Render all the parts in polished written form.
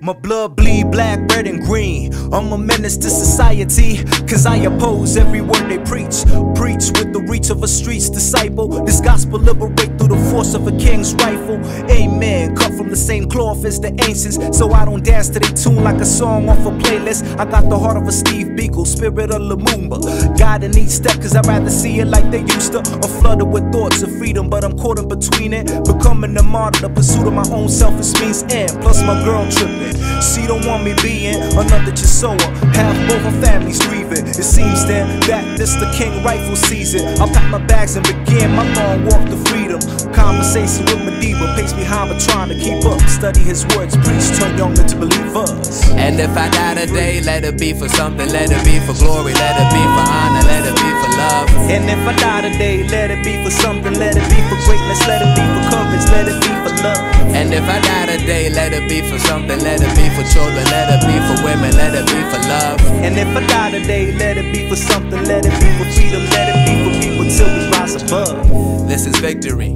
My blood bleed black, red, and green. I'm a menace to society, cause I oppose every word they preach. Preach with the reach of a street's disciple. This gospel liberate through the force of a king's rifle. Amen, cut from the same cloth as the ancients, so I don't dance to they tune like a song off a playlist. I got the heart of a Steve Beagle, spirit of Lumumba. God in each step, cause I'd rather see it like they used to. I'm flooded with thoughts of freedom, but I'm caught in between it. Becoming a martyr, the pursuit of my own selfish means end. Plus my girl tripping, she don't want me being another Chisoa. Half both her families grieving. It seems then that this the king rifle season. I'll pack my bags and begin my long walk to freedom. Conversation with Mediba, pace behind but trying to keep up. Study his words, preach, turn young into believers. And if I die today, let it be for something. Let it be for glory, let it be for honor, let it be for love. And if I die today, let it be for something. Let it be for greatness, let it be for courage, let it be for love. And if I die today, let it be for something. Let it be for children, let it be for women, let it be for love. And if I die today, let it be for something. Let it be for freedom, let it be for people till we rise above. This is victory,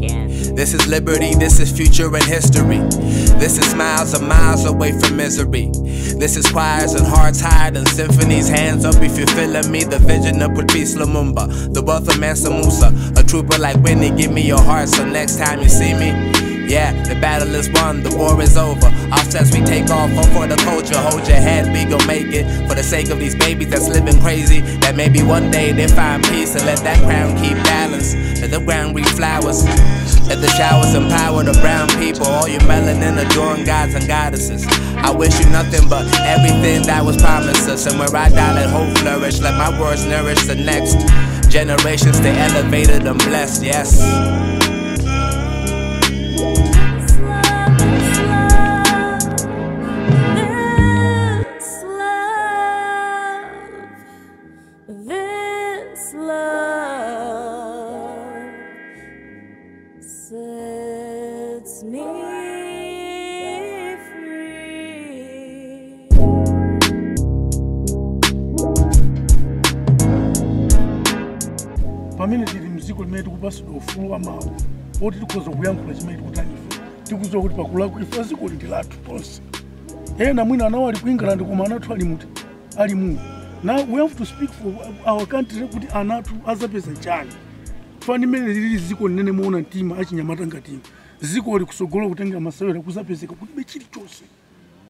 this is liberty, this is future and history. This is miles and miles away from misery. This is choirs and hearts higher than symphonies. Hands up if you're feeling me. The vision of Patrice Lumumba, the wealth of Mansa Musa. A trooper like Whitney, give me your heart so next time you see me. Yeah, the battle is won, the war is over. Our steps we take off, for the culture. Hold your head, we gon' make it. For the sake of these babies that's living crazy, that maybe one day they find peace. And let that crown keep balance. Let the ground breathe flowers. Let the showers empower the brown people. All you melanin adoring gods and goddesses. I wish you nothing but everything that was promised us. And where I die, let hope flourish. Let my words nourish the next generations. Stay elevated and blessed, yes. This love sets me free. Pamene tili mziko limene tikupasa ufulu wa mawu oti tikhoza kuyankhula chimene tikutanifa tikudziwa kuti pakula kuifa ziko ndi lathu tonse. Ena mwina anawo ali ku England koma anathu ali muti ali muno. Now we have to speak for our country kuti anathu azapeza chani. Fani mene lili ziko linene muona mtima achinyamata ngati ziko likusogolo kutenga masewera kuzapezeka kuti bechili chose.